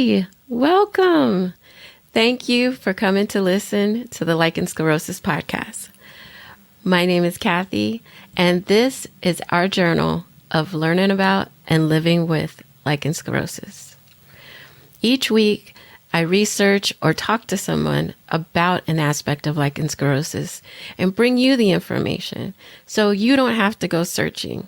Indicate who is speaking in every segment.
Speaker 1: Hey, welcome. Thank you for coming to listen to the Lichen Sclerosis podcast. My name is Kathy, and this is our journal of learning about and living with lichen sclerosis. Each week, I research or talk to someone about an aspect of lichen sclerosis and bring you the information so you don't have to go searching.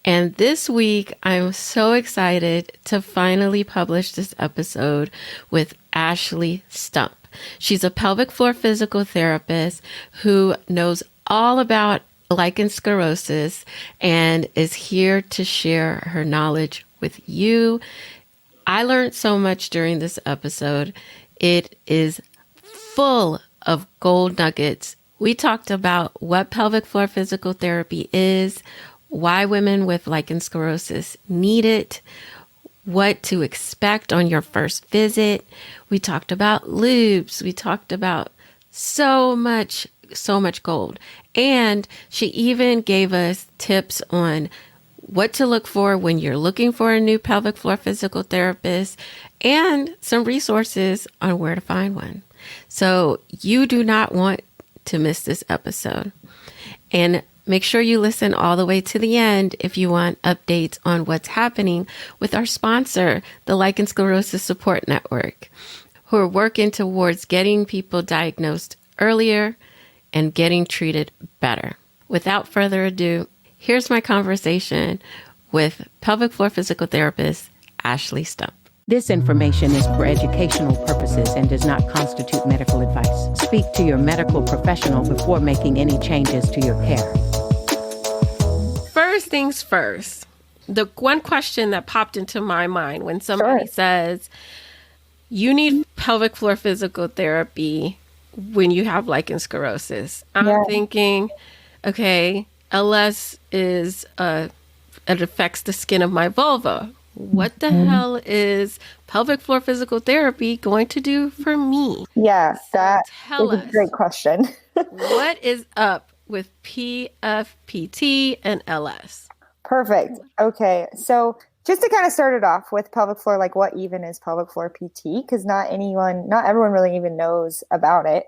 Speaker 1: And this week, I'm so excited to finally publish this episode with Ashley Stump. She's a pelvic floor physical therapist who knows all about lichen sclerosis and is here to share her knowledge with you. I learned so much during this episode. It is full of gold nuggets. We talked about what pelvic floor physical therapy is, why women with lichen sclerosis need it, what to expect on your first visit. We talked about lubes. We talked about so much gold. And she even gave us tips on what to look for when you're looking for a new pelvic floor physical therapist and some resources on where to find one. So you do not want to miss this episode. And make sure you listen all the way to the end if you want updates on what's happening with our sponsor, the Lichen Sclerosis Support Network, who are working towards getting people diagnosed earlier and getting treated better. Without further ado, here's my conversation with pelvic floor physical therapist, Ashley Stump.
Speaker 2: This information is for educational purposes and does not constitute medical advice. Speak to your medical professional before making any changes to your care.
Speaker 1: First things first, the one question that popped into my mind when somebody says, you need pelvic floor physical therapy when you have lichen sclerosis. I'm thinking, okay, LS is, it affects the skin of my vulva. What the hell is pelvic floor physical therapy going to do for me?
Speaker 3: Yeah, that
Speaker 1: Tell
Speaker 3: is
Speaker 1: us,
Speaker 3: a great question.
Speaker 1: what is up with PFPT and LS?
Speaker 3: Perfect. Okay. So just to kind of start it off with pelvic floor, like what even is pelvic floor PT? Because not everyone really even knows about it.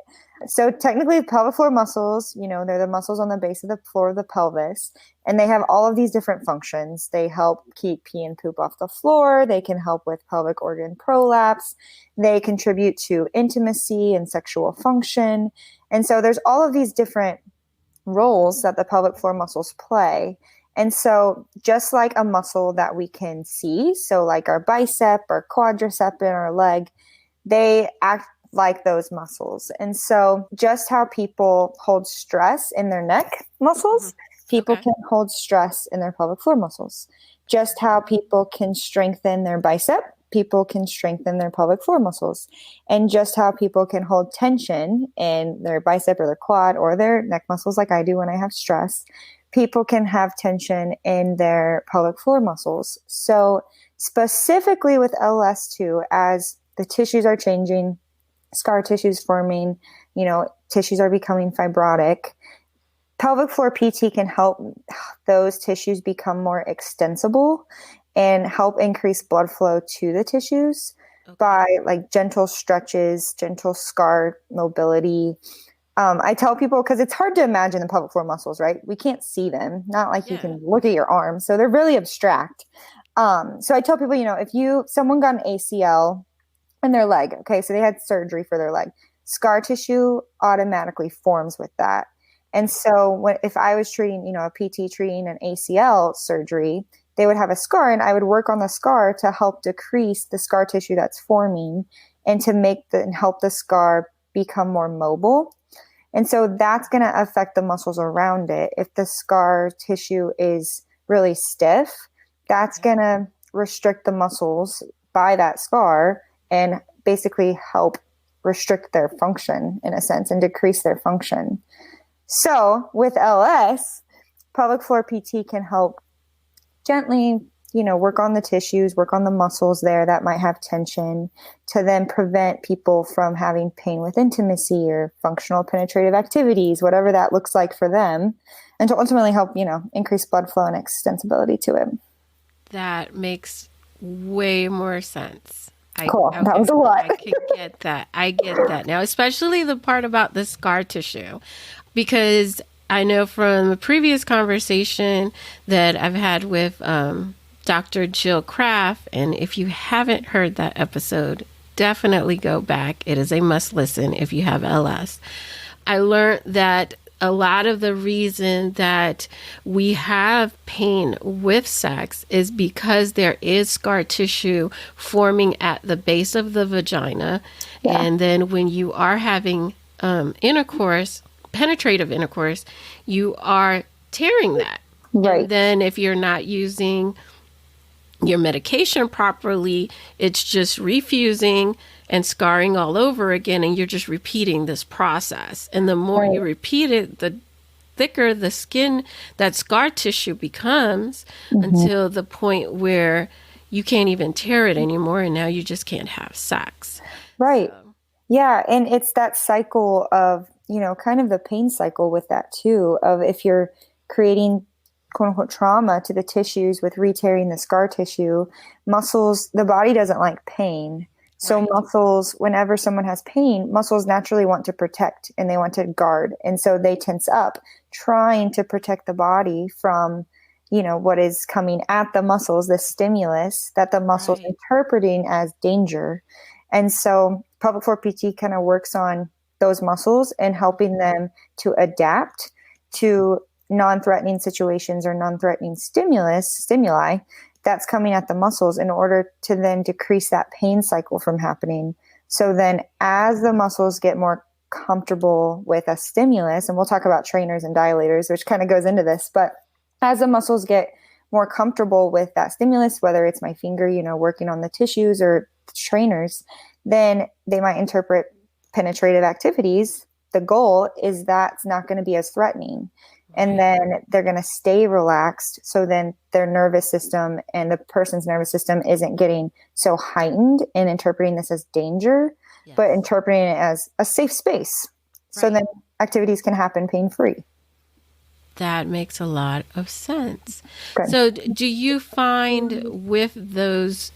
Speaker 3: So technically pelvic floor muscles, they're the muscles on the base of the floor of the pelvis, and they have all of these different functions. They help keep pee and poop off the floor. They can help with pelvic organ prolapse. They contribute to intimacy and sexual function. And so there's all of these different roles that the pelvic floor muscles play. And so just like a muscle that we can see, so like our bicep or quadricep in our leg, they act like those muscles. And so just how people hold stress in their neck muscles, people can hold stress in their pelvic floor muscles. Just how people can strengthen their bicep, people can strengthen their pelvic floor muscles. And just how people can hold tension in their bicep or their quad or their neck muscles, like I do when I have stress, people can have tension in their pelvic floor muscles. So specifically with LS2, as the tissues are changing, scar tissues forming, tissues are becoming fibrotic, pelvic floor PT can help those tissues become more extensible and help increase blood flow to the tissues by like gentle stretches, gentle scar mobility. I tell people, because it's hard to imagine the pelvic floor muscles, right? We can't see them, not like you can look at your arms. So they're really abstract. So I tell people, if someone got an ACL in their leg, okay, so they had surgery for their leg, scar tissue automatically forms with that. And so if I was treating, a PT treating an ACL surgery, they would have a scar, and I would work on the scar to help decrease the scar tissue that's forming and to help the scar become more mobile. And so that's going to affect the muscles around it. If the scar tissue is really stiff, that's going to restrict the muscles by that scar and basically help restrict their function in a sense and decrease their function. So with LS, pelvic floor PT can help gently, work on the tissues, work on the muscles there that might have tension to then prevent people from having pain with intimacy or functional penetrative activities, whatever that looks like for them, and to ultimately help, increase blood flow and extensibility to it.
Speaker 1: That makes way more sense.
Speaker 3: Cool. That was a lot.
Speaker 1: I can get that. I get that now, especially the part about the scar tissue, because I know from a previous conversation that I've had with Dr. Jill Kraft, and if you haven't heard that episode, definitely go back. It is a must listen if you have LS. I learned that a lot of the reason that we have pain with sex is because there is scar tissue forming at the base of the vagina. Yeah. And then when you are having intercourse, penetrative intercourse, you are tearing that. Right. And then if you're not using your medication properly, it's just refusing and scarring all over again, and you're just repeating this process. And the more you repeat it, the thicker the skin, that scar tissue becomes, until the point where you can't even tear it anymore, and now you just can't have sex.
Speaker 3: Right. So. Yeah, and it's that cycle of, kind of the pain cycle with that too, of if you're creating quote unquote trauma to the tissues with re-tearing the scar tissue, muscles, the body doesn't like pain. So muscles, whenever someone has pain, muscles naturally want to protect and they want to guard. And so they tense up, trying to protect the body from, what is coming at the muscles, the stimulus that the muscles interpreting as danger. And so pelvic floor PT kind of works on those muscles and helping them to adapt to non-threatening situations or non-threatening stimuli that's coming at the muscles in order to then decrease that pain cycle from happening. So then as the muscles get more comfortable with a stimulus, and we'll talk about trainers and dilators, which kind of goes into this, but as the muscles get more comfortable with that stimulus, whether it's my finger, working on the tissues or trainers, then they might interpret penetrative activities. The goal is that's not going to be as threatening. And then they're going to stay relaxed. So then their nervous system and the person's nervous system isn't getting so heightened in interpreting this as danger, but interpreting it as a safe space. So then activities can happen pain-free.
Speaker 1: That makes a lot of sense. Good. So do you find with those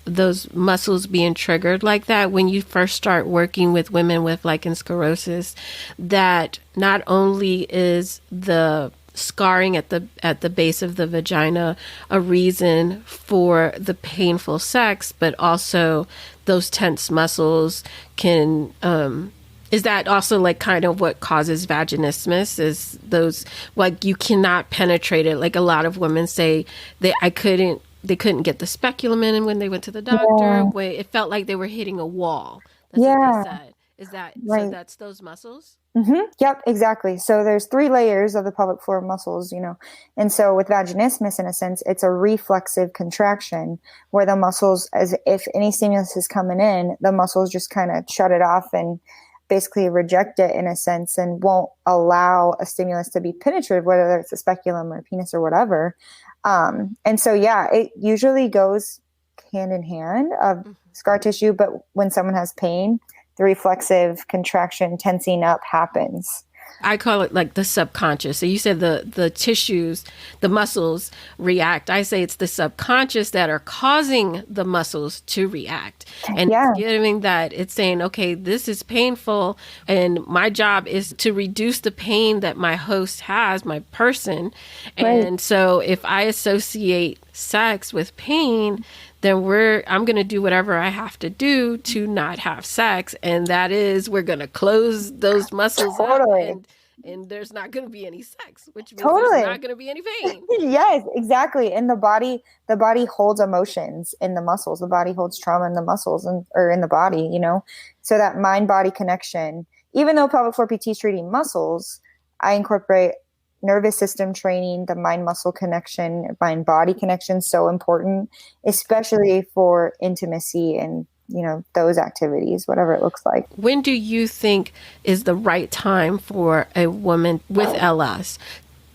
Speaker 1: muscles being triggered like that when you first start working with women with lichen sclerosus, that not only is the scarring at the base of the vagina a reason for the painful sex, but also those tense muscles can is that also like kind of what causes vaginismus? Is those, like, you cannot penetrate it? Like a lot of women say they couldn't get the speculum in when they went to the doctor. Where it felt like they were hitting a wall. That's what they said. Is that so? That's those muscles.
Speaker 3: Yep, exactly. So there's 3 layers of the pelvic floor muscles, and so with vaginismus, in a sense, it's a reflexive contraction where the muscles, as if any stimulus is coming in, the muscles just kind of shut it off and basically reject it in a sense and won't allow a stimulus to be penetrative, whether it's a speculum or a penis or whatever. And so, it usually goes hand in hand of scar tissue, but when someone has pain, the reflexive contraction, tensing up happens.
Speaker 1: I call it like the subconscious. So you said the tissues, the muscles react. I say it's the subconscious that are causing the muscles to react. And it's giving that, it's saying, okay, this is painful. And my job is to reduce the pain that my host has, my person. And so if I associate sex with pain, then I'm going to do whatever I have to do to not have sex. And that is, we're going to close those muscles up and there's not going to be any sex, which means there's not going to be any pain.
Speaker 3: Yes, exactly. And the body holds emotions in the muscles. The body holds trauma in the muscles or in the body, so that mind-body connection, even though pelvic floor PT is treating muscles, I incorporate nervous system training, the mind-muscle connection, mind-body connection, so important, especially for intimacy and, those activities, whatever it looks like.
Speaker 1: When do you think is the right time for a woman with LS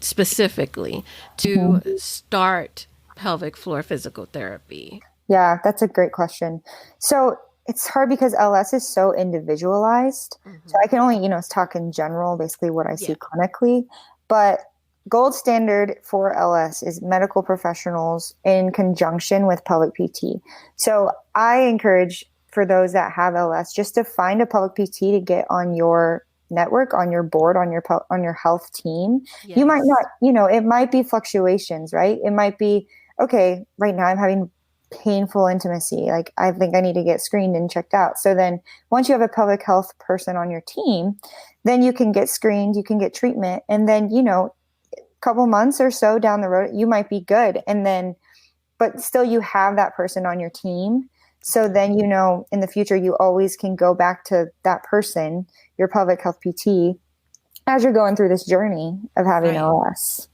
Speaker 1: specifically to start pelvic floor physical therapy?
Speaker 3: Yeah, that's a great question. So it's hard because LS is so individualized. So I can only, talk in general, basically what I see clinically. But gold standard for LS is medical professionals in conjunction with pelvic PT. So I encourage for those that have LS, just to find a pelvic PT to get on your network, on your board, on your health team.
Speaker 1: Yes.
Speaker 3: You might not, it might be fluctuations, right? It might be, okay, right now I'm having painful intimacy. Like, I think I need to get screened and checked out. So then once you have a pelvic health person on your team, then you can get screened, you can get treatment. And then, a couple months or so down the road, you might be good. And then, but still you have that person on your team. So then, in the future, you always can go back to that person, your pelvic health PT, as you're going through this journey of having LS.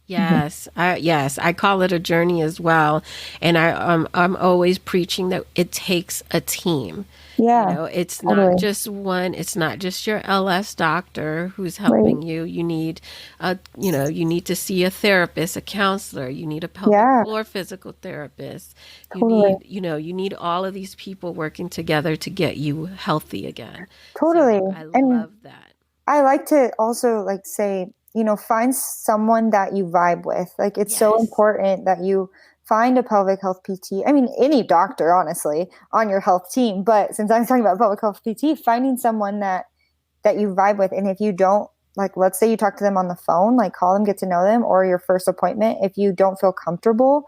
Speaker 1: Yes, I call it a journey as well, and I'm always preaching that it takes a team.
Speaker 3: Yeah,
Speaker 1: it's not just one. It's not just your LS doctor who's helping you. You need, you need to see a therapist, a counselor. You need a pelvic floor physical therapist. You need, you need all of these people working together to get you healthy again.
Speaker 3: Totally,
Speaker 1: So I love that.
Speaker 3: I like to also say, find someone that you vibe with. Like, it's so important that you find a pelvic health PT. I mean, any doctor, honestly, on your health team. But since I'm talking about pelvic health PT, finding someone that you vibe with. And if you don't, let's say you talk to them on the phone, call them, get to know them, or your first appointment, if you don't feel comfortable,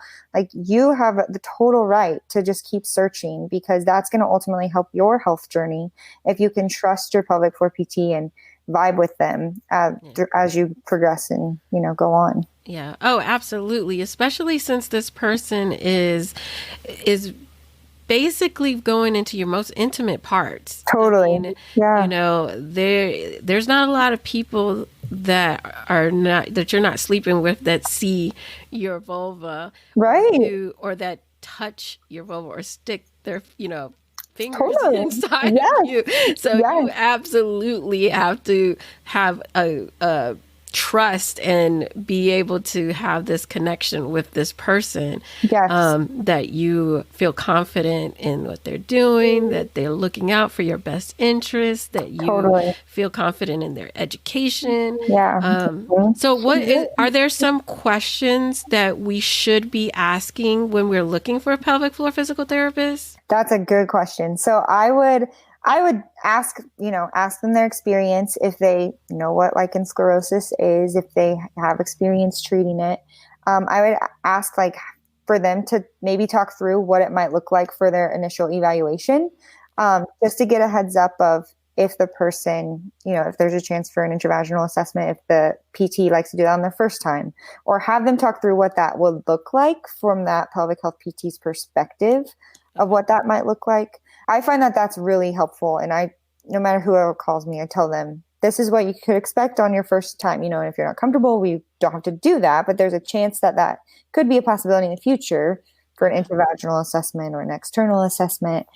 Speaker 3: you have the total right to just keep searching, because that's going to ultimately help your health journey. If you can trust your pelvic floor PT and vibe with them as you progress and go on.
Speaker 1: Yeah. Oh, absolutely. Especially since this person is basically going into your most intimate parts.
Speaker 3: Totally.
Speaker 1: I mean, there's not a lot of people that you're not sleeping with that see your vulva,
Speaker 3: right?
Speaker 1: Or that touch your vulva or stick their fingers inside of you. So you absolutely have to have a trust and be able to have this connection with this person, that you feel confident in what they're doing, that they're looking out for your best interest, that you feel confident in their education. So are there some questions that we should be asking when we're looking for a pelvic floor physical therapist?
Speaker 3: That's a good question. So I would ask them their experience, if they know what lichen sclerosus is, if they have experience treating it. I would ask for them to maybe talk through what it might look like for their initial evaluation, just to get a heads up of if the person, if there's a chance for an intravaginal assessment, if the PT likes to do that on their first time, or have them talk through what that would look like from that pelvic health PT's perspective of what that might look like. I find that that's really helpful. And no matter whoever calls me, I tell them, this is what you could expect on your first time. And if you're not comfortable, we don't have to do that, but there's a chance that could be a possibility in the future for an intravaginal assessment or an external assessment.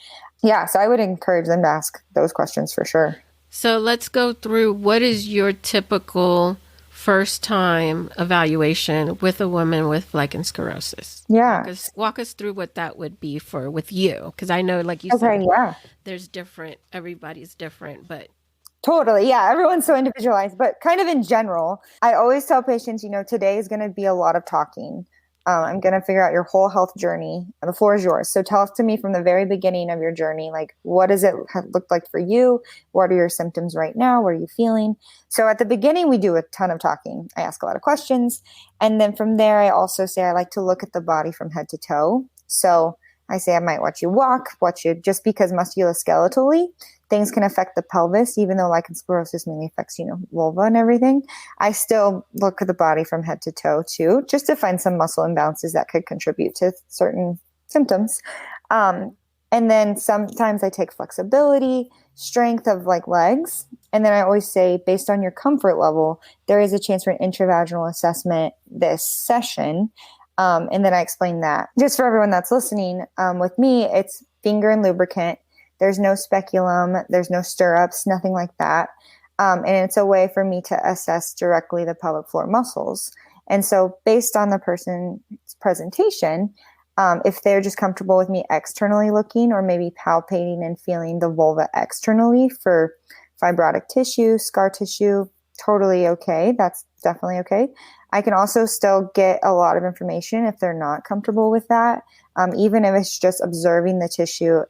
Speaker 3: Yeah. So I would encourage them to ask those questions for sure.
Speaker 1: So let's go through, what is your
Speaker 3: typical
Speaker 1: first time evaluation with a woman with lichen sclerosus? Walk us through what that would be with you, because I know, like you said, there's everybody's different, but
Speaker 3: totally, everyone's so individualized. But kind of in general, I always tell patients, today is going to be a lot of talking. I'm going to figure out your whole health journey. The floor is yours. So tell us to me from the very beginning of your journey, what does it look like for you? What are your symptoms right now? What are you feeling? So at the beginning, we do a ton of talking. I ask a lot of questions. And then from there, I also say I like to look at the body from head to toe. So I say I might watch you walk, just because musculoskeletally, things can affect the pelvis, even though lichen sclerosus mainly affects, vulva and everything. I still look at the body from head to toe too, just to find some muscle imbalances that could contribute to certain symptoms. And then sometimes I take flexibility, strength of legs. And then I always say, based on your comfort level, there is a chance for an intravaginal assessment this session. And then I explain that. Just for everyone that's listening, with me, it's finger and lubricant. There's no speculum, there's no stirrups, nothing like that. And it's a way for me to assess directly the pelvic floor muscles. And so based on the person's presentation, if they're just comfortable with me externally looking, or maybe palpating and feeling the vulva externally for fibrotic tissue, scar tissue, totally okay. That's definitely okay. I can also still get a lot of information if they're not comfortable with that. Even if it's just observing the tissue,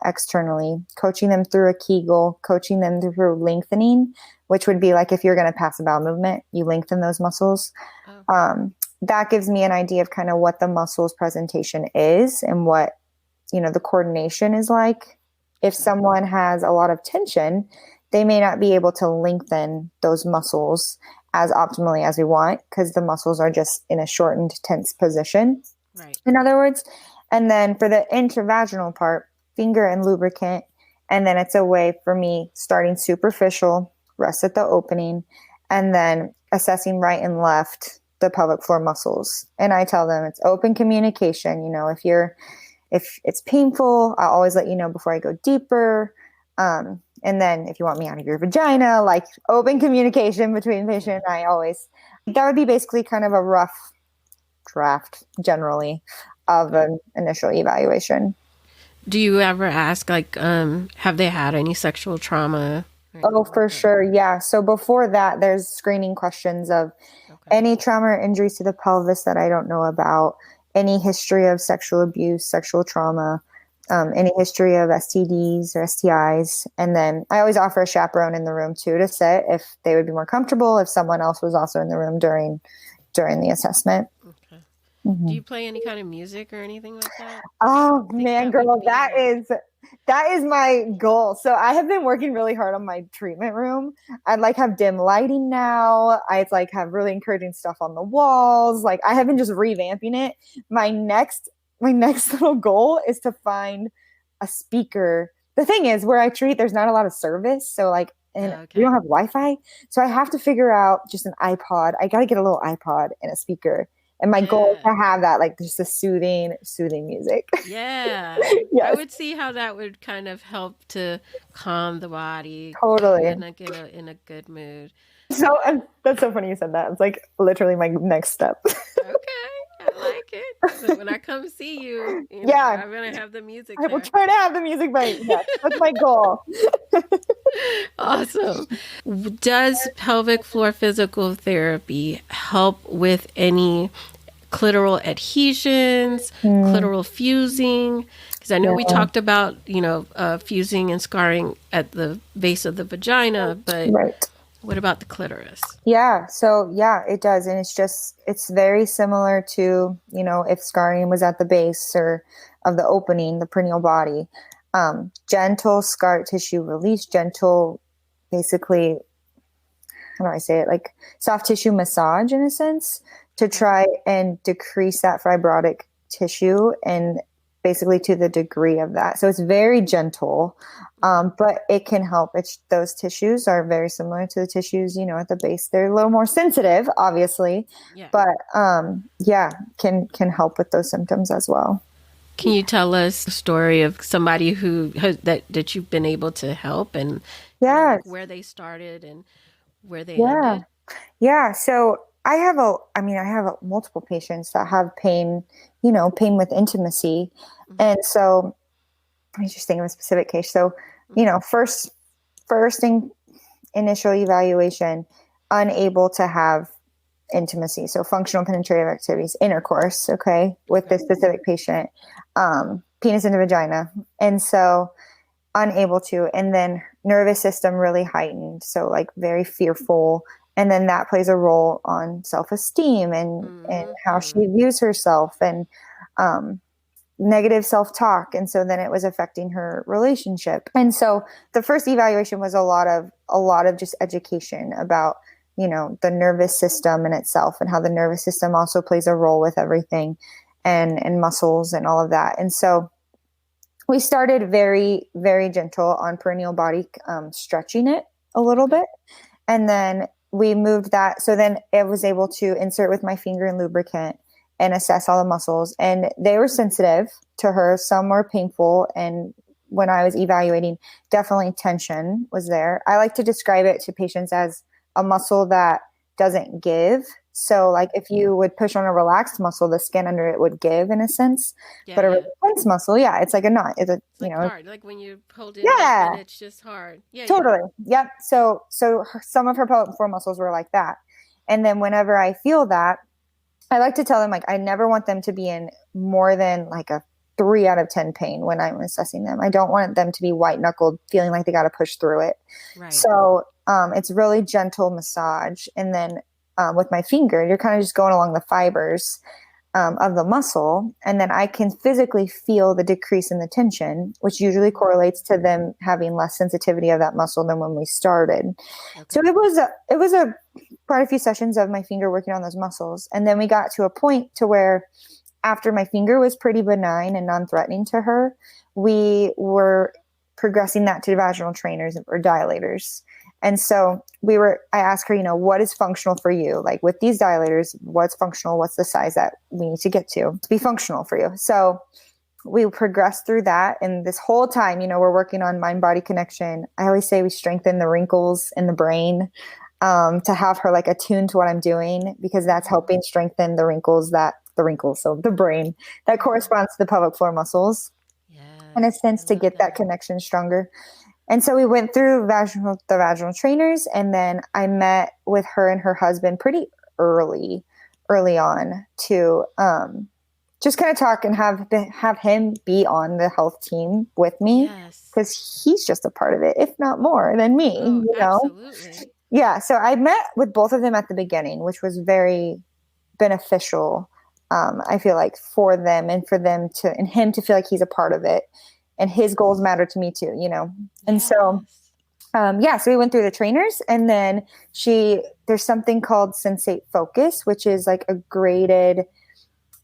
Speaker 3: externally, coaching them through a Kegel, coaching them through lengthening, which would be like if you're going to pass a bowel movement, you lengthen those muscles. Oh. That gives me an idea of kind of what the muscles presentation is and what, the coordination is like. If someone has a lot of tension, they may not be able to lengthen those muscles as optimally as we want because the muscles are just in a shortened, tense position. Right. In other words. And then for the intravaginal part, finger and lubricant. And then it's a way for me starting superficial, rest at the opening, and then assessing right and left the pelvic floor muscles. And I tell them it's open communication. If it's painful, I'll always let you know before I go deeper. And then if you want me out of your vagina, like open communication between patient and that would be basically kind of a rough draft generally of an initial evaluation.
Speaker 1: Do you ever ask, like, have they had any sexual trauma?
Speaker 3: Oh, for sure. Yeah. So before that, there's screening questions of any trauma or injuries to the pelvis that I don't know about, any history of sexual abuse, sexual trauma, any history of STDs or STIs. And then I always offer a chaperone in the room too to sit if they would be more comfortable if someone else was also in the room during the assessment. Okay. Mm-hmm.
Speaker 1: Do you play any kind of music or anything like that?
Speaker 3: Oh man, girl, that is my goal. So I have been working really hard on my treatment room. I have dim lighting now. I have really encouraging stuff on the walls. I have been just revamping it. My next little goal is to find a speaker. The thing is, where I treat, there's not a lot of service. So we don't have Wi-Fi. So I have to figure out just an iPod. I got to get a little iPod and a speaker. And my goal is to have that, just a soothing music.
Speaker 1: Yeah. Yes. I would see how that would kind of help to calm the body.
Speaker 3: Totally.
Speaker 1: And get in a good mood.
Speaker 3: So that's so funny you said that. It's literally my next step.
Speaker 1: Okay. I like it. So when I come see you, I'm going to have the music there.
Speaker 3: I will try to have the music, but that's my goal.
Speaker 1: Awesome. Does pelvic floor physical therapy help with any clitoral adhesions, clitoral fusing? Because I know we talked about, fusing and scarring at the base of the vagina, but what about the clitoris?
Speaker 3: Yeah. So it does. And it's very similar to, if scarring was at the base or of the opening, the perineal body. Gentle scar tissue release, gentle, basically, how do I say it? Soft tissue massage in a sense to try and decrease that fibrotic tissue and basically to the degree of that. So it's very gentle, but it can help. Those tissues are very similar to the tissues, at the base. They're a little more sensitive, obviously, but can help with those symptoms as well.
Speaker 1: Can you tell us a story of somebody that you've been able to help and where they started and where they ended?
Speaker 3: Yeah. So I have multiple patients that have pain, pain with intimacy. Mm-hmm. And so let me just think of a specific case. So, first initial evaluation, unable to have intimacy. So functional penetrative activities, intercourse, with this specific patient, penis into vagina. And so unable to, and then nervous system really heightened. So very fearful. And then that plays a role on self-esteem and how she views herself and, negative self-talk. And so then it was affecting her relationship. And so the first evaluation was a lot of just education about, the nervous system in itself and how the nervous system also plays a role with everything and muscles and all of that. And so we started very, very gentle on perineal body, stretching it a little bit. And then we moved that. So then I was able to insert with my finger and lubricant and assess all the muscles. And they were sensitive to her. Some were painful. And when I was evaluating, definitely tension was there. I like to describe it to patients as a muscle that doesn't give. So if you would push on a relaxed muscle, the skin under it would give in a sense, but a really tense muscle, it's like a knot. It's
Speaker 1: hard. Like when you hold it and it's just hard. Yeah,
Speaker 3: totally. Yep. So some of her pelvic floor muscles were like that. And then whenever I feel that, I like to tell them, like, I never want them to be in more than like a 3 out of 10 pain when I'm assessing them. I don't want them to be white knuckled, feeling like they got to push through it.
Speaker 1: Right.
Speaker 3: So it's really gentle massage. And then with my finger, you're kind of just going along the fibers of the muscle. And then I can physically feel the decrease in the tension, which usually correlates to them having less sensitivity of that muscle than when we started. Okay. So it was quite a few sessions of my finger working on those muscles. And then we got to a point to where after my finger was pretty benign and non-threatening to her, we were progressing that to vaginal trainers or dilators. And so I asked her, what is functional for you? Like with these dilators, what's functional? What's the size that we need to get to be functional for you? So we progressed through that. And this whole time, we're working on mind-body connection. I always say we strengthen the wrinkles in the brain to have her like attuned to what I'm doing, because that's helping strengthen the wrinkles, so the brain that corresponds to the pelvic floor muscles. Yes, in a sense, to get that connection stronger. And so we went through the vaginal trainers, and then I met with her and her husband pretty early on to just kind of talk and have him be on the health team with me, because he's just a part of it, if not more than me.
Speaker 1: Absolutely.
Speaker 3: Yeah. So I met with both of them at the beginning, which was very beneficial. I feel like for them and for them and him to feel like he's a part of it. And his goals matter to me too, And so, so we went through the trainers, and then there's something called Sensate Focus, which is like a graded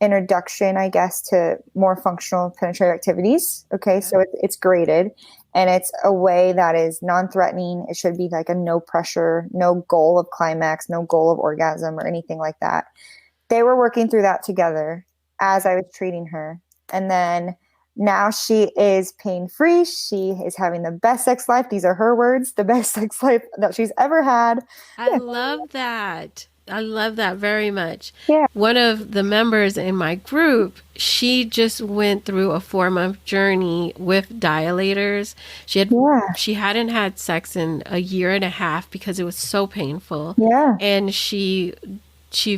Speaker 3: introduction, I guess, to more functional penetrative activities. Okay. So it's graded, and it's a way that is non-threatening. It should be like a no pressure, no goal of climax, no goal of orgasm or anything like that. They were working through that together as I was treating her. And then now she is pain-free. She is having the best sex life. These are her words, the best sex life that she's ever had.
Speaker 1: I love that. I love that very much.
Speaker 3: Yeah.
Speaker 1: One of the members in my group, she just went through a 4-month journey with dilators. She hadn't had sex in a year and a half because it was so painful.
Speaker 3: Yeah.
Speaker 1: And she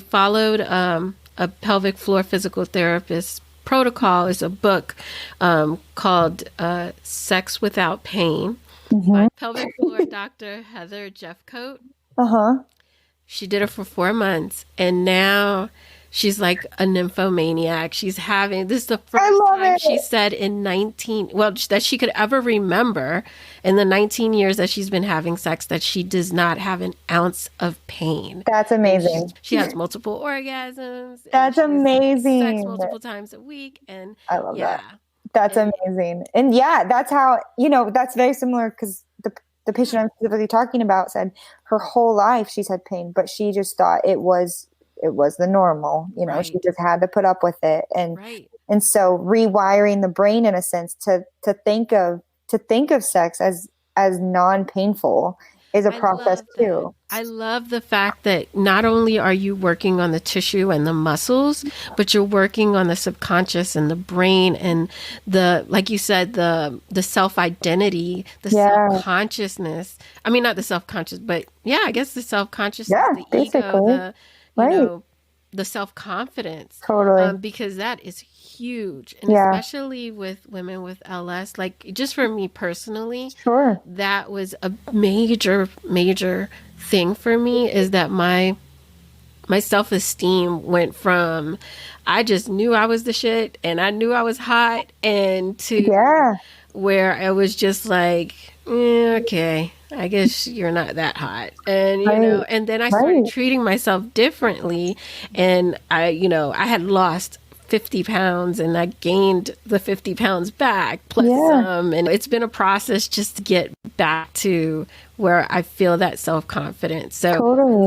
Speaker 1: followed a pelvic floor physical therapist protocol. Is a book called Sex Without Pain by pelvic floor Dr. Heather Jeffcoat. She did it for 4 months, and now she's like a nymphomaniac. This is the first time she said that she could ever remember in the 19 years that she's been having sex that she does not have an ounce of pain.
Speaker 3: That's amazing.
Speaker 1: She has multiple orgasms.
Speaker 3: That's amazing.
Speaker 1: Sex multiple times a week. And
Speaker 3: I love that. That's amazing. And that's how, that's very similar, because the patient I'm specifically talking about said her whole life she's had pain, but she just thought it was the normal, she just had to put up with it. And so rewiring the brain in a sense to think of sex as non-painful is a process too.
Speaker 1: I love the fact that not only are you working on the tissue and the muscles, but you're working on the subconscious and the brain and like you said, the self-identity, the self-consciousness. I mean, not the self-conscious, but I guess the self-consciousness, the ego, the self-confidence.
Speaker 3: Totally.
Speaker 1: Because that is huge. And especially with women with LS, like just for me personally, that was a major, major thing for me, is that my self-esteem went from, I just knew I was the shit and I knew I was hot, and to where I was just like, okay, I guess you're not that hot. And, and then I started treating myself differently, and I had lost 50 pounds and I gained the 50 pounds back plus some. And it's been a process just to get back to where I feel that self-confidence. So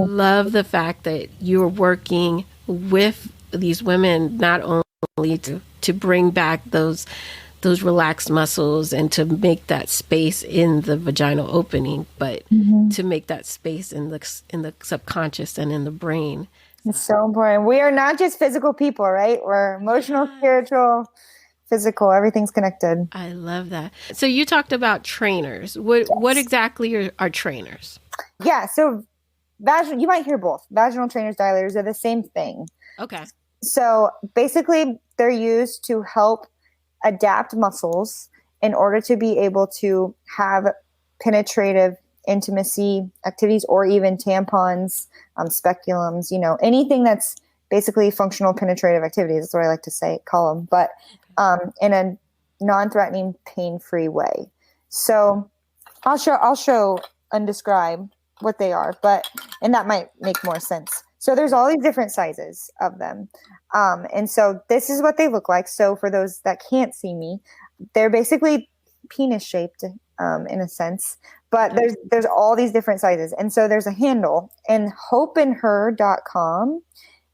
Speaker 1: love the fact that you're working with these women, not only to bring back those relaxed muscles and to make that space in the vaginal opening, but to make that space in the subconscious and in the brain.
Speaker 3: It's so important. We are not just physical people, right? We're emotional, spiritual, physical. Everything's connected.
Speaker 1: I love that. So you talked about trainers. What exactly are trainers?
Speaker 3: Yeah. So You might hear both. Vaginal trainers, dilators are the same thing.
Speaker 1: Okay.
Speaker 3: So basically, they're used to help adapt muscles in order to be able to have penetrative intimacy activities, or even tampons, speculums, anything that's basically functional penetrative activities. That's what I like to call them, but in a non-threatening, pain-free way. So I'll show and describe what they are, and that might make more sense. So there's all these different sizes of them. And so this is what they look like. So for those that can't see me, they're basically penis shaped in a sense, but there's all these different sizes. And so there's a handle, and hopeandher.com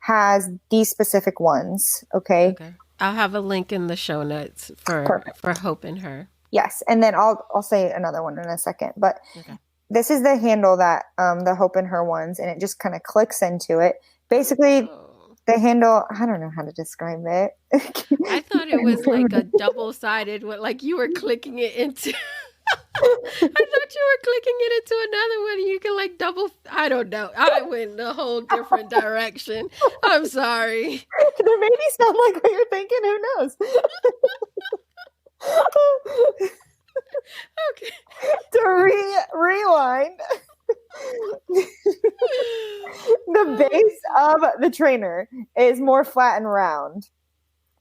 Speaker 3: has these specific ones. Okay.
Speaker 1: I'll have a link in the show notes for Hope and Her.
Speaker 3: Yes. And then I'll say another one in a second, but this is the handle that the Hope and Her ones, and it just kind of clicks into it. Basically, the handle, I don't know how to describe it.
Speaker 1: I thought it was like a double-sided, like you were clicking it into. I thought you were clicking it into another one, and you can like double. I don't know. I went in a whole different direction. I'm sorry.
Speaker 3: There maybe sound like what you're thinking. Who knows?
Speaker 1: Okay.
Speaker 3: To rewind, the base of the trainer is more flat and round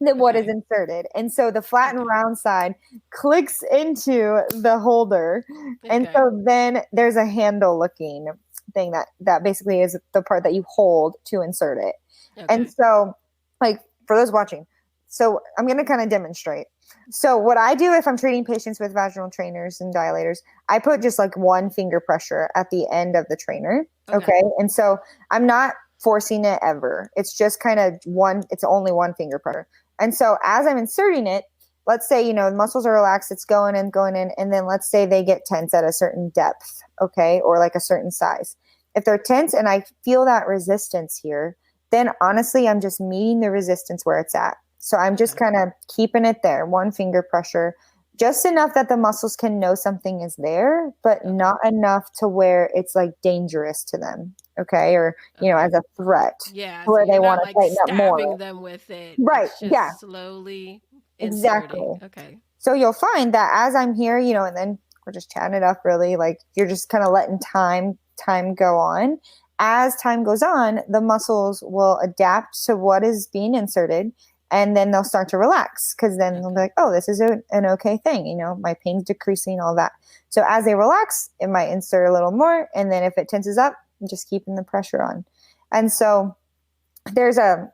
Speaker 3: than what is inserted. And so the flat and round side clicks into the holder. And so then there's a handle looking thing that basically is the part that you hold to insert it. And so, like, for those watching, so I'm going to kind of demonstrate. So what I do if I'm treating patients with vaginal trainers and dilators, I put just like one finger pressure at the end of the trainer. Okay. And so I'm not forcing it ever. It's just kind of it's only one finger pressure. And so as I'm inserting it, let's say, the muscles are relaxed, it's going in. And then let's say they get tense at a certain depth. Okay. Or like a certain size. If they're tense and I feel that resistance here, then honestly, I'm just meeting the resistance where it's at. So I'm just kind of keeping it there, one finger pressure, just enough that the muscles can know something is there, but not enough to where it's like dangerous to them. Okay. Or, as a threat.
Speaker 1: Yeah.
Speaker 3: Where they want to tighten up more.
Speaker 1: Stabbing them with it.
Speaker 3: Right.
Speaker 1: Yeah. Slowly.
Speaker 3: Exactly.
Speaker 1: Okay.
Speaker 3: So you'll find that as I'm here, and then we're just chatting it up really, like you're just kind of letting time go on. As time goes on, the muscles will adapt to what is being inserted. And then they'll start to relax because then they'll be like, oh, this is an okay thing. My pain's decreasing, all that. So as they relax, it might insert a little more. And then if it tenses up, I'm just keeping the pressure on. And so there's a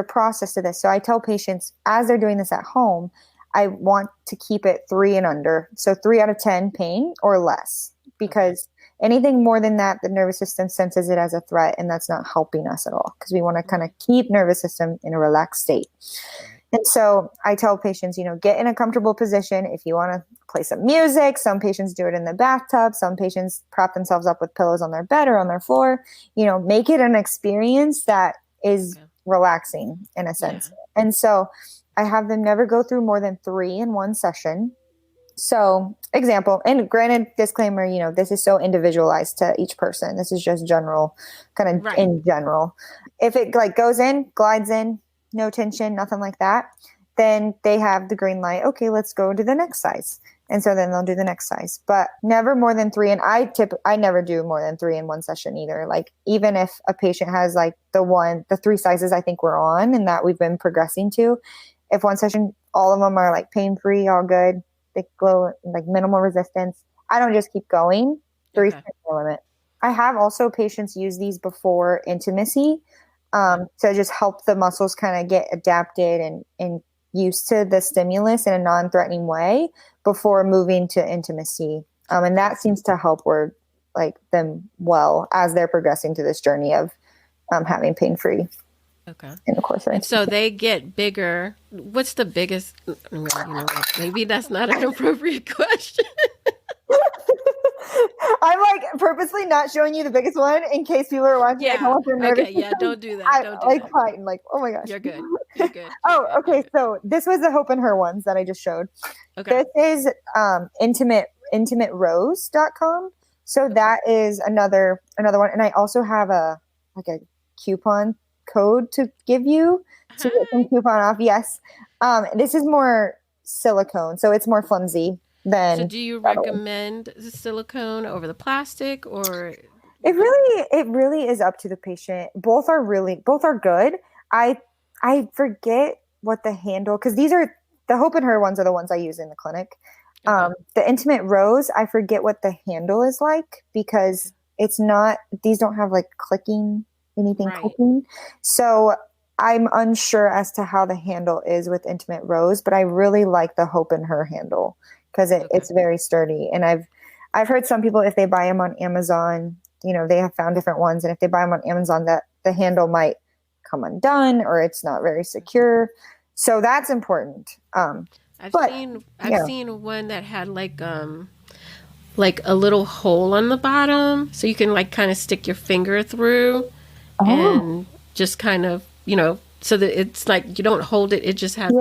Speaker 3: process to this. So I tell patients as they're doing this at home, I want to keep it 3 and under. So 3 out of 10 pain or less, because anything more than that, the nervous system senses it as a threat, and that's not helping us at all because we want to kind of keep nervous system in a relaxed state. And so I tell patients, get in a comfortable position. If you want to play some music, some patients do it in the bathtub. Some patients prop themselves up with pillows on their bed or on their floor. Make it an experience that is relaxing in a sense. Yeah. And so I have them never go through more than 3 in one session. So example, and granted disclaimer, this is so individualized to each person. This is just general, kind of in general. If it like goes in, glides in, no tension, nothing like that, then they have the green light. Okay, let's go to the next size. And so then they'll do the next size, but never more than 3. And I never do more than 3 in one session either. Like even if a patient has like the 3 sizes I think we're on and that we've been progressing to, if one session, all of them are like pain-free, all good, they glow, like minimal resistance, I don't just keep going. 3 is the limit. I have also patients use these before intimacy to just help the muscles kind of get adapted and used to the stimulus in a non-threatening way before moving to intimacy. And that seems to help them well as they're progressing through this journey of having pain-free.
Speaker 1: Okay.
Speaker 3: In the course,
Speaker 1: and so they get bigger. What's the biggest? Maybe that's not an appropriate question.
Speaker 3: I'm like purposely not showing you the biggest one in case people are watching.
Speaker 1: Yeah. Okay. Yeah. Don't do that. Don't do that.
Speaker 3: Fighting. Like, oh my gosh.
Speaker 1: You're good.
Speaker 3: Okay. So this was the Hope and Her ones that I just showed. Okay. This is intimaterose.com. So that is another one. And I also have a coupon code to give you to get some coupon off. Yes. This is more silicone, so it's more flimsy than.
Speaker 1: So do you recommend the silicone over the plastic, or?
Speaker 3: It really is up to the patient. Both are good. I forget what the handle, because these are the Hope and Her ones are the ones I use in the clinic.
Speaker 1: Okay.
Speaker 3: The Intimate Rose, I forget what the handle is like, because it's not, these don't have like clicking, anything clicking. So I'm unsure as to how the handle is with Intimate Rose, but I really like the Hope and Her handle because it's very sturdy. And I've heard some people, if they buy them on Amazon, they have found different ones. And if they buy them on Amazon, that the handle might come undone or it's not very secure. So that's important. I've
Speaker 1: seen one that had like a little hole on the bottom, so you can like kind of stick your finger through and just kind of, so that it's like you don't hold it. It just has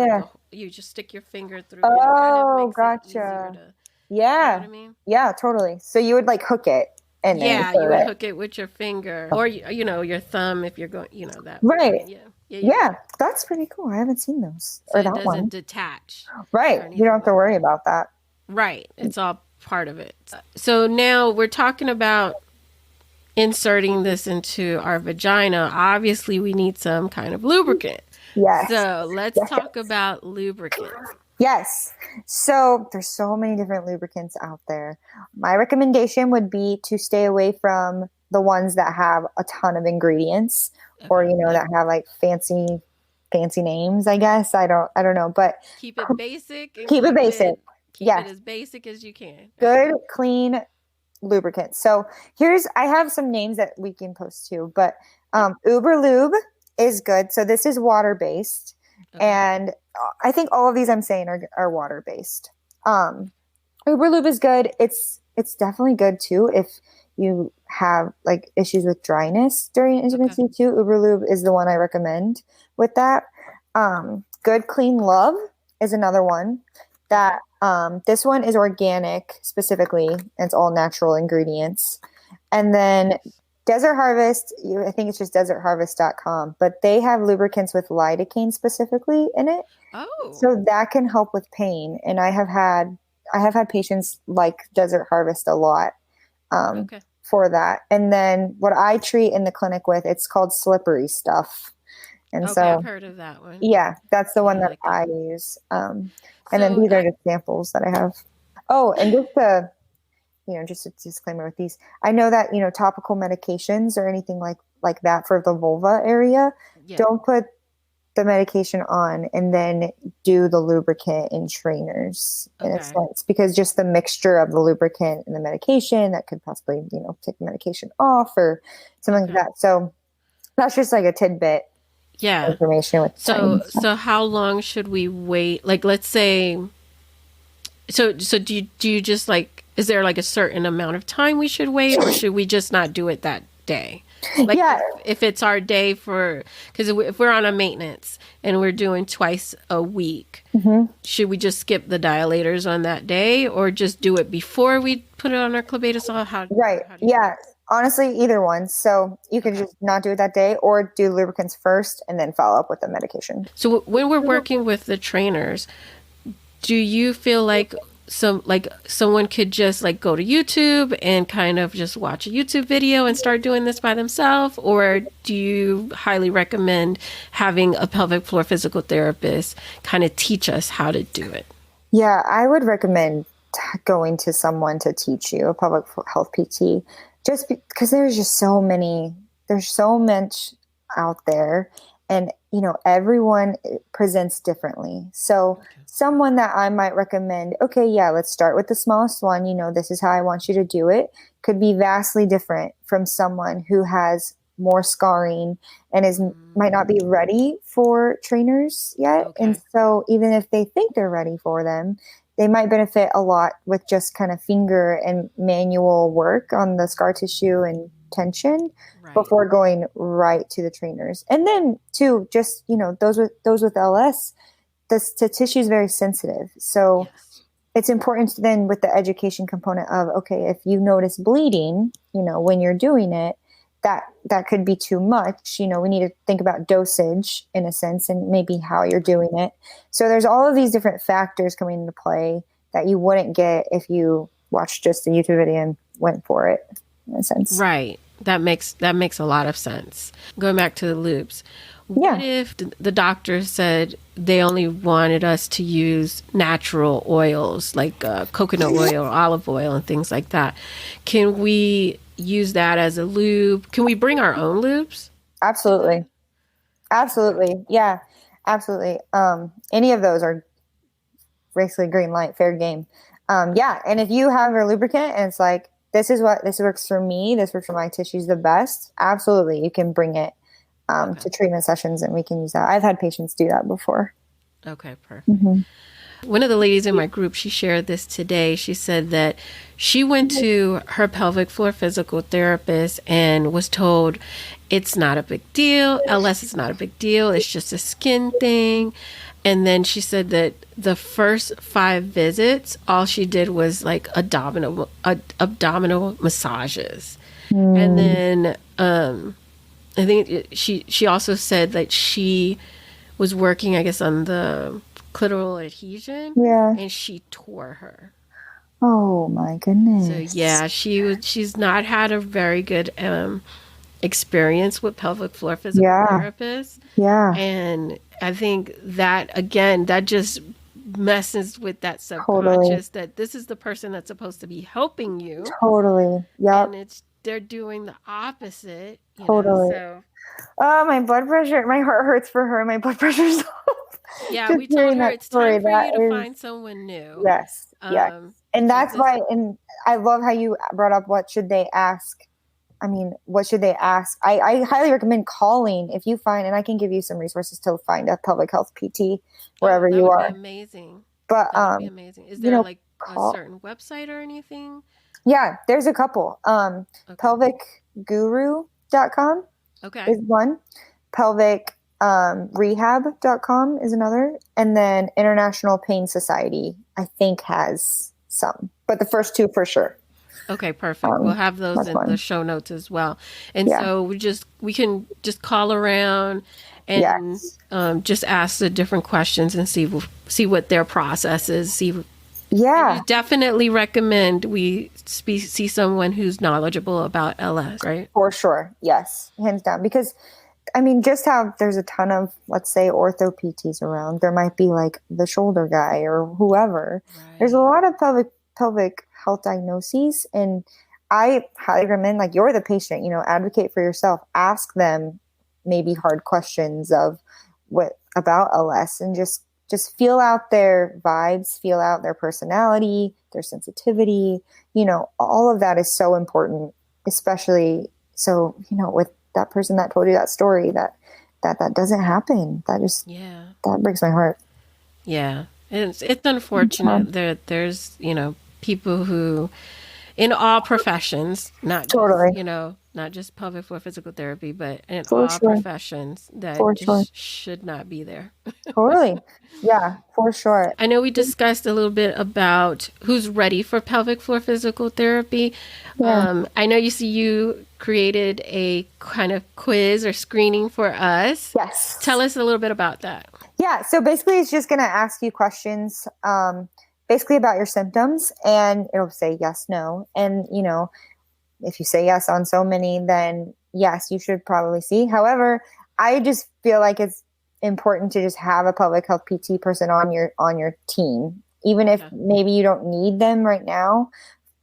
Speaker 1: you just stick your finger through.
Speaker 3: Oh,
Speaker 1: it kind of makes
Speaker 3: gotcha.
Speaker 1: You know what I mean?
Speaker 3: Yeah, totally. So you would like hook it. And
Speaker 1: you would hook it with your finger or, your thumb if you're going, that.
Speaker 3: Right. Yeah. That's pretty cool. I haven't seen those.
Speaker 1: So it doesn't detach.
Speaker 3: Right. You don't have to worry about that.
Speaker 1: Right. It's all part of it. So now we're talking about inserting this into our vagina. Obviously, we need some kind of lubricant.
Speaker 3: Yes.
Speaker 1: So let's talk about lubricant.
Speaker 3: Yes. So there's so many different lubricants out there. My recommendation would be to stay away from the ones that have a ton of ingredients or, that have like fancy names, I guess. I don't know, but
Speaker 1: keep it basic.
Speaker 3: Keep it basic.
Speaker 1: Keep it as basic as you can.
Speaker 3: Good, clean lubricant. So I have some names that we can post too, but Uber Lube is good. So this is water-based. Okay. And I think all of these I'm saying are water-based. Uber Lube is good. It's definitely good too if you have like issues with dryness during intimacy too. Uber Lube is the one I recommend with that. Good Clean Love is another one that this one is organic specifically, and it's all natural ingredients. And then Desert Harvest, I think it's just desertharvest.com, but they have lubricants with lidocaine specifically in it.
Speaker 1: Oh.
Speaker 3: So that can help with pain. And I have had patients like Desert Harvest a lot for that. And then what I treat in the clinic with, it's called Slippery Stuff. And so
Speaker 1: I've heard of that one.
Speaker 3: Yeah, that's the one that I use. And then these are just samples that I have. Oh, and just a disclaimer with these. I know that, topical medications or anything like that for the vulva area, don't put the medication on and then do the lubricant in trainers in a sense, because just the mixture of the lubricant and the medication that could possibly, take the medication off or something like that. So that's just like a tidbit. Information with
Speaker 1: so how long should we wait? Like, let's say, so do you just like, is there like a certain amount of time we should wait, or should we just not do it that day? Like if it's our day because if we're on a maintenance and we're doing twice a week, should we just skip the dilators on that day or just do it before we put it on our clobetasol?
Speaker 3: Honestly, either one. So you can just not do it that day or do lubricants first and then follow up with the medication.
Speaker 1: So when we're working with the trainers, do you feel like someone could just like go to YouTube and kind of just watch a YouTube video and start doing this by themselves? Or do you highly recommend having a pelvic floor physical therapist kind of teach us how to do it?
Speaker 3: Yeah, I would recommend going to someone to teach you, a pelvic health PT. Just because there's so much out there and, everyone presents differently. So someone that I might recommend, let's start with the smallest one. This is how I want you to do it, could be vastly different from someone who has more scarring and might not be ready for trainers yet. And so even if they think they're ready for them, they might benefit a lot with just kind of finger and manual work on the scar tissue and tension before going right to the trainers. And then too, just, those with LS, the tissue is very sensitive. So it's important then with the education component of, okay, if you notice bleeding, when you're doing it, that could be too much. We need to think about dosage in a sense and maybe how you're doing it. So there's all of these different factors coming into play that you wouldn't get if you watched just a YouTube video and went for it in a sense.
Speaker 1: Right. That makes a lot of sense. Going back to the lubes. What if the doctor said they only wanted us to use natural oils like coconut oil or olive oil and things like that? Can we use that as a lube? Can we bring our own lubes?
Speaker 3: Absolutely. Yeah, absolutely. Any of those are basically green light, fair game. And if you have your lubricant and it's like, this works for me, this works for my tissues the best, absolutely, you can bring it to treatment sessions and we can use that. I've had patients do that before.
Speaker 1: Okay, perfect. One of the ladies in my group, she shared this today. She said that she went to her pelvic floor physical therapist and was told it's not a big deal. LS is not a big deal. It's just a skin thing. And then she said that the first 5 visits, all she did was like abdominal massages. And then I think she also said that she was working, I guess, on the clitoral adhesion.
Speaker 3: Yeah.
Speaker 1: And she tore her.
Speaker 3: Oh my goodness.
Speaker 1: So yeah, she's not had a very good experience with pelvic floor physical therapists.
Speaker 3: Yeah.
Speaker 1: And I think that, again, that just messes with that subconscious that this is the person that's supposed to be helping you.
Speaker 3: Totally. Yep.
Speaker 1: And they're doing the opposite.
Speaker 3: Totally.
Speaker 1: So,
Speaker 3: oh, my blood pressure, my heart hurts for her. My blood pressure's up.
Speaker 1: Yeah, we told her it's time for you to find someone new.
Speaker 3: Yes. And that's why, and I love how you brought up what should they ask. I mean, what should they ask? I highly recommend calling if you find, and I can give you some resources to find a pelvic health PT wherever you are.
Speaker 1: That would be amazing.
Speaker 3: But
Speaker 1: that would be amazing. Is there like a certain website or anything?
Speaker 3: Yeah, there's a couple. Pelvicguru.com is one. Pelvicrehab.com is another. And then International Pain Society, I think, has some. But the first 2 for sure.
Speaker 1: Okay, perfect. We'll have those in the show notes as well. And so we can just call around and just ask the different questions and see what their process is. I definitely recommend we see someone who's knowledgeable about LS, right?
Speaker 3: For sure. Yes, hands down. Because, I mean, just how there's a ton of, let's say, ortho PTs around. There might be like the shoulder guy or whoever. Right. There's a lot of pelvic health diagnoses, and I highly recommend, like, you're the patient, advocate for yourself, ask them maybe hard questions of what about LS, and just feel out their vibes, feel out their personality, their sensitivity, all of that is so important, especially so, with that person that told you that story, that doesn't happen. That breaks my heart.
Speaker 1: Yeah. It's unfortunate that there's, people who, in all professions, not just pelvic floor physical therapy, but in all professions that should not be there.
Speaker 3: Totally. Yeah, for sure.
Speaker 1: I know we discussed a little bit about who's ready for pelvic floor physical therapy. Yeah. I know you created a kind of quiz or screening for us.
Speaker 3: Yes.
Speaker 1: Tell us a little bit about that.
Speaker 3: Yeah. So basically it's just going to ask you questions, basically about your symptoms, and it'll say yes, no. And, if you say yes on so many, then yes, you should probably see. However, I just feel like it's important to just have a pelvic health PT person on your team, even if maybe you don't need them right now.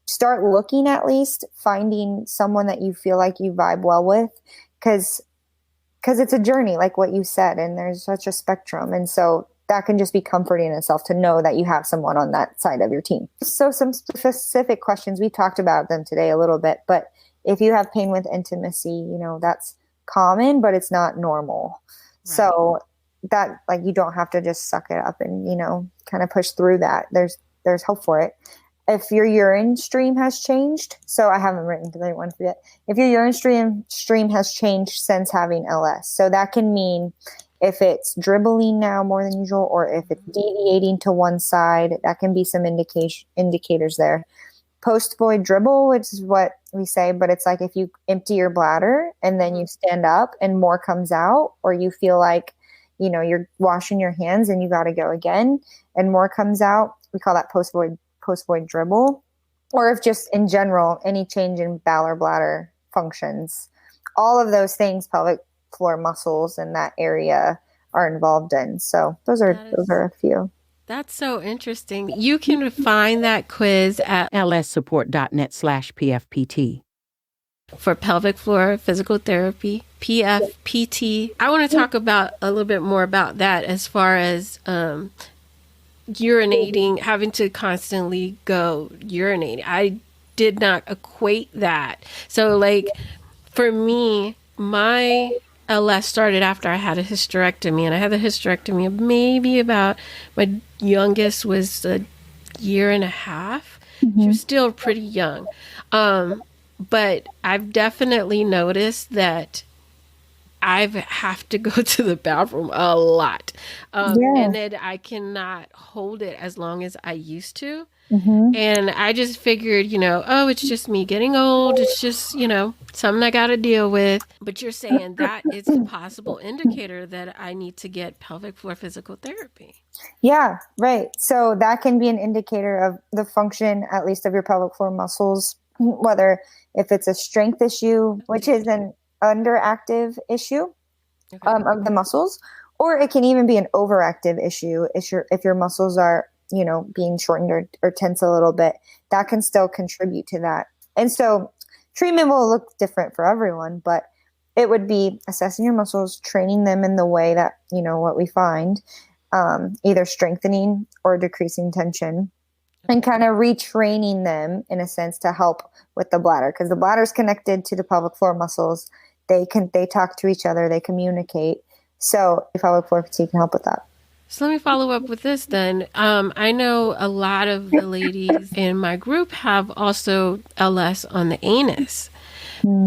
Speaker 3: Start looking, at least finding someone that you feel like you vibe well with, because it's a journey, like what you said, and there's such a spectrum. And so that can just be comforting in itself to know that you have someone on that side of your team. So some specific questions, we talked about them today a little bit, but if you have pain with intimacy, that's common, but it's not normal. Right. So that, like, you don't have to just suck it up and, kind of push through that. There's hope for it. If your urine stream has changed, so I haven't written the right one for yet. If your urine stream has changed since having LS, so that can mean If it's dribbling now more than usual, or if it's deviating to one side, that can be some indicators there. Post-void dribble, which is what we say, but it's like if you empty your bladder and then you stand up and more comes out, or you feel like, you're washing your hands and you got to go again and more comes out, we call that post-void dribble. Or if just in general, any change in bowel or bladder functions, all of those things, pelvic floor muscles in that area are involved in. So those are a few.
Speaker 1: That's so interesting. You can find that quiz at
Speaker 2: lssupport.net/PFPT.
Speaker 1: For pelvic floor physical therapy, PFPT. I want to talk about a little bit more about that as far as urinating, having to constantly go urinating. I did not equate that. So like for me, my LS started after I had a hysterectomy, and I had the hysterectomy maybe about, my youngest was a year and a half. She was still pretty young. But I've definitely noticed that I have to go to the bathroom a lot. And that I cannot hold it as long as I used to. And I just figured, it's just me getting old. It's just, something I got to deal with. But you're saying that is a possible indicator that I need to get pelvic floor physical therapy.
Speaker 3: Yeah, right. So that can be an indicator of the function, at least of your pelvic floor muscles, whether if it's a strength issue, which is an underactive issue of the muscles, or it can even be an overactive issue if your muscles are, being shortened or tense a little bit. That can still contribute to that. And so treatment will look different for everyone, but it would be assessing your muscles, training them in the way that, what we find, either strengthening or decreasing tension, and kind of retraining them in a sense to help with the bladder, because the bladder is connected to the pelvic floor muscles. They talk to each other, they communicate. So the pelvic floor fatigue can help with that.
Speaker 1: So let me follow up with this then. I know a lot of the ladies in my group have also LS on the anus.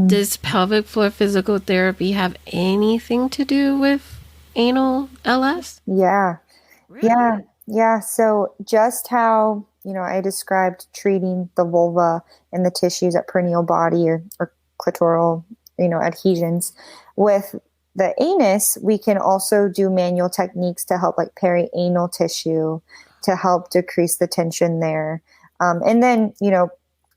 Speaker 1: Does pelvic floor physical therapy have anything to do with anal LS?
Speaker 3: Yeah.
Speaker 1: Really?
Speaker 3: Yeah. So just how, I described treating the vulva and the tissues at perineal body or clitoral, adhesions. With the anus, we can also do manual techniques to help like perianal tissue to help decrease the tension there. And then,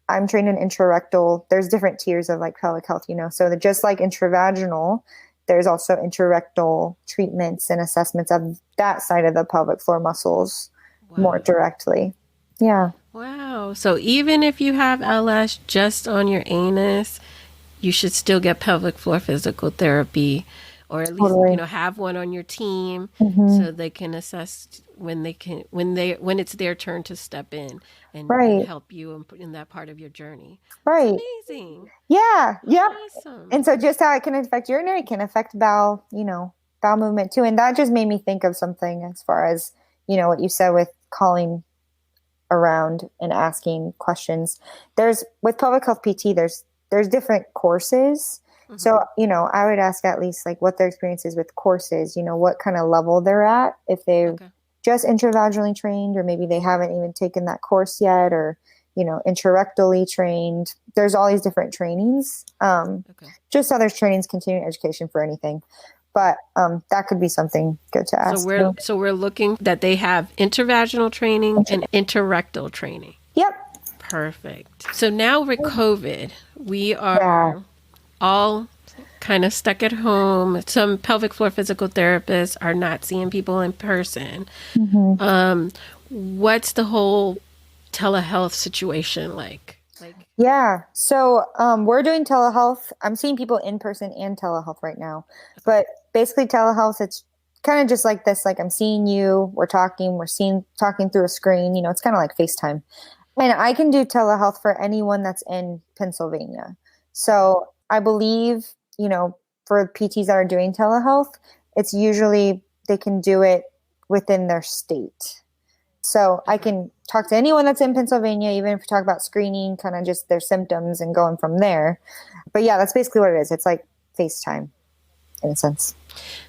Speaker 3: I'm trained in intrarectal. There's different tiers of like pelvic health, so just like intravaginal, there's also intrarectal treatments and assessments of that side of the pelvic floor muscles more directly. Yeah.
Speaker 1: Wow. So even if you have LS just on your anus, you should still get pelvic floor physical therapy, or at least, have one on your team so they can assess when it's their turn to step in and help you in that part of your journey.
Speaker 3: Right.
Speaker 1: That's amazing.
Speaker 3: Yeah. Yeah.
Speaker 1: Awesome.
Speaker 3: And so just how it can affect urinary can affect bowel movement too. And that just made me think of something as far as, what you said with calling around and asking questions. With pelvic health PT, there's different courses. So, I would ask at least like what their experience is with courses, what kind of level they're at, if they're just intravaginally trained, or maybe they haven't even taken that course yet, or, intrarectally trained. There's all these different trainings. Just how there's trainings, continuing education for anything. But that could be something good to ask.
Speaker 1: So we're looking that they have intravaginal training and interrectal training.
Speaker 3: Yep.
Speaker 1: Perfect. So now with COVID, we are all kind of stuck at home. Some pelvic floor physical therapists are not seeing people in person. What's the whole telehealth situation like?
Speaker 3: Yeah. So we're doing telehealth. I'm seeing people in person and telehealth right now. But basically telehealth, it's kind of just like this. Like I'm seeing you, we're talking through a screen. It's kind of like FaceTime. And I can do telehealth for anyone that's in Pennsylvania. So I believe, for PTs that are doing telehealth, it's usually they can do it within their state. So I can talk to anyone that's in Pennsylvania, even if we talk about screening, kind of just their symptoms and going from there. But yeah, that's basically what it is. It's like FaceTime in a sense.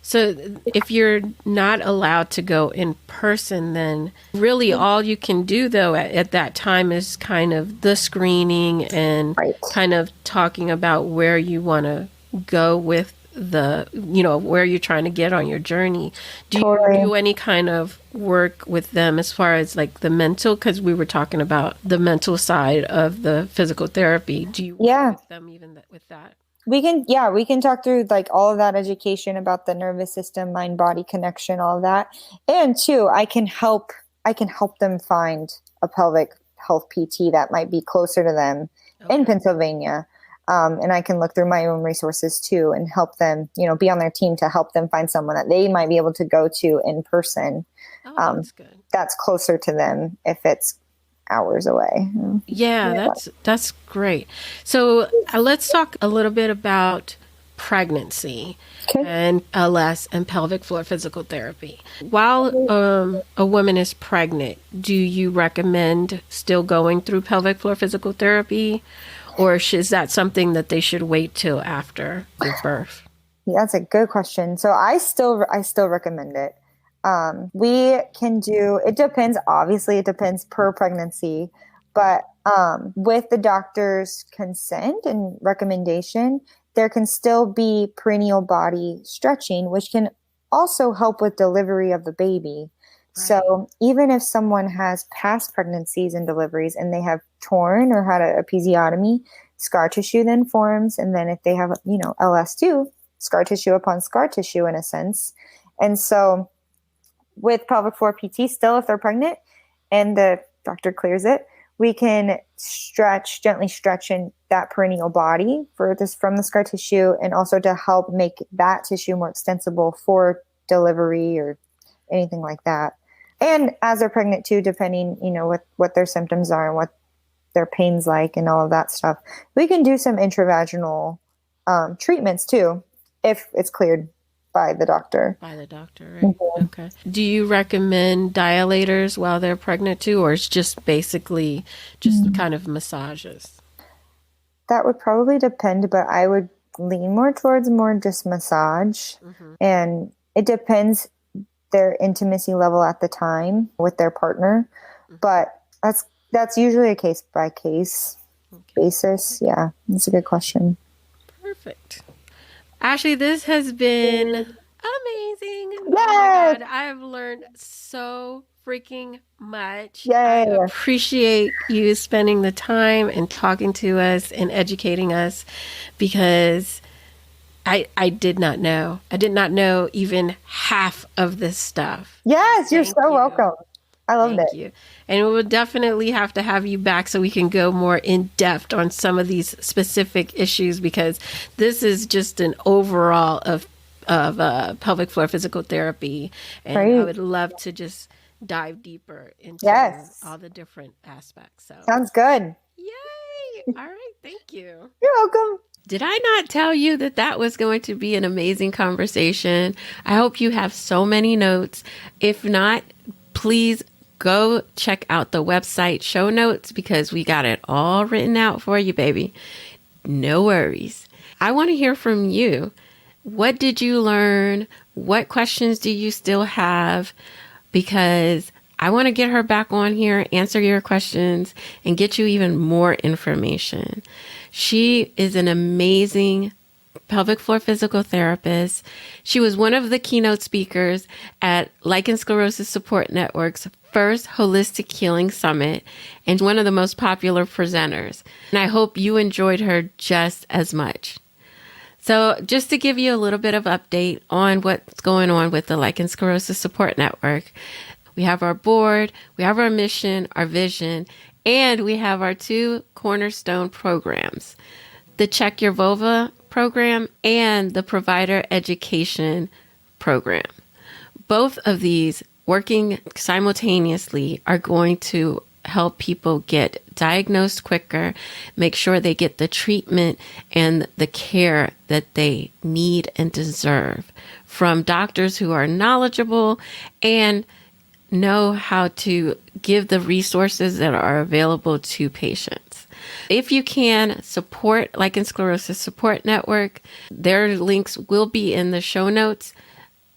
Speaker 4: So if you're not allowed to go in person, then really all you can do though at that time is kind of the screening and
Speaker 3: Right.
Speaker 4: kind of talking about where you want to go with where you're trying to get on your journey. Do
Speaker 3: Totally.
Speaker 4: you do any kind of work with them as far as like the mental, because we were talking about the mental side of the physical therapy. Do you work with them even with that?
Speaker 3: We can talk through like all of that education about the nervous system, mind body connection, all of that. And too, I can help them find a pelvic health PT that might be closer to them in Pennsylvania. And I can look through my own resources too and help them, be on their team to help them find someone that they might be able to go to in person.
Speaker 4: That's good.
Speaker 3: That's closer to them if it's hours away.
Speaker 4: Yeah, that's great. So let's talk a little bit about pregnancy and LS and pelvic floor physical therapy. While a woman is pregnant, do you recommend still going through pelvic floor physical therapy, or is that something that they should wait till after the birth?
Speaker 3: Yeah, that's a good question. So I still recommend it. We can do, it depends, obviously it depends per pregnancy, but with the doctor's consent and recommendation, there can still be perineal body stretching, which can also help with delivery of the baby. Right. So even if someone has past pregnancies and deliveries and they have torn or had a episiotomy, scar tissue then forms. And then if they have, LS2, scar tissue upon scar tissue in a sense. And so with pelvic floor PT, still if they're pregnant and the doctor clears it, we can gently stretch in that perineal body from the scar tissue, and also to help make that tissue more extensible for delivery or anything like that. And as they're pregnant too, depending, what their symptoms are and what their pain's like and all of that stuff, we can do some intravaginal treatments too, if it's cleared by the doctor.
Speaker 4: By the doctor, right? Mm-hmm. Okay. Do you recommend dilators while they're pregnant too, or it's just basically just kind of massages?
Speaker 3: That would probably depend, but I would lean more towards just massage. Mm-hmm. And it depends their intimacy level at the time with their partner. Mm-hmm. But that's usually a case by case basis. Yeah, that's a good question.
Speaker 4: Perfect. Ashley, this has been amazing.
Speaker 3: Yes.
Speaker 4: Oh my God, I've learned so freaking much.
Speaker 3: Yay.
Speaker 4: I appreciate you spending the time and talking to us and educating us, because I did not know. I did not know even half of this stuff.
Speaker 3: Yes, you're so welcome. I loved it. Thank you.
Speaker 4: And we will definitely have to have you back so we can go more in depth on some of these specific issues, because this is just an overall of pelvic floor physical therapy. And I would love to just dive deeper into all the different aspects. So
Speaker 3: sounds good.
Speaker 4: Yay. All right. Thank you.
Speaker 3: You're welcome.
Speaker 1: Did I not tell you that was going to be an amazing conversation? I hope you have so many notes. If not, please go check out the website show notes, because we got it all written out for you, baby. No worries. I want to hear from you. What did you learn? What questions do you still have? Because I want to get her back on here, answer your questions, and get you even more information. She is an amazing pelvic floor physical therapist. She was one of the keynote speakers at Lichen Sclerosis Support Network's first Holistic Healing Summit, and one of the most popular presenters. And I hope you enjoyed her just as much. So just to give you a little bit of update on what's going on with the Lichen Sclerosis Support Network, we have our board, we have our mission, our vision, and we have our 2 cornerstone programs, the Check Your Vulva program and the Provider Education program. Both of these, working simultaneously, are going to help people get diagnosed quicker, make sure they get the treatment and the care that they need and deserve from doctors who are knowledgeable and know how to give the resources that are available to patients. If you can, support Lichen Sclerosis Support Network. Their links will be in the show notes,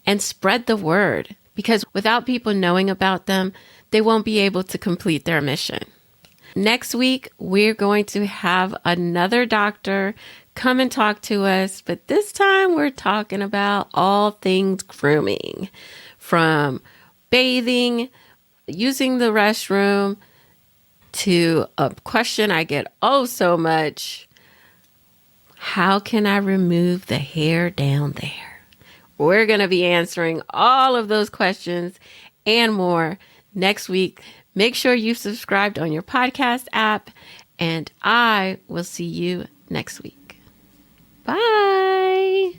Speaker 1: and spread the word, because without people knowing about them, they won't be able to complete their mission. Next week, we're going to have another doctor come and talk to us, but this time we're talking about all things grooming, from bathing, using the restroom, to a question I get oh so much: how can I remove the hair down there? We're going to be answering all of those questions and more next week. Make sure you've subscribed on your podcast app, and I will see you next week. Bye.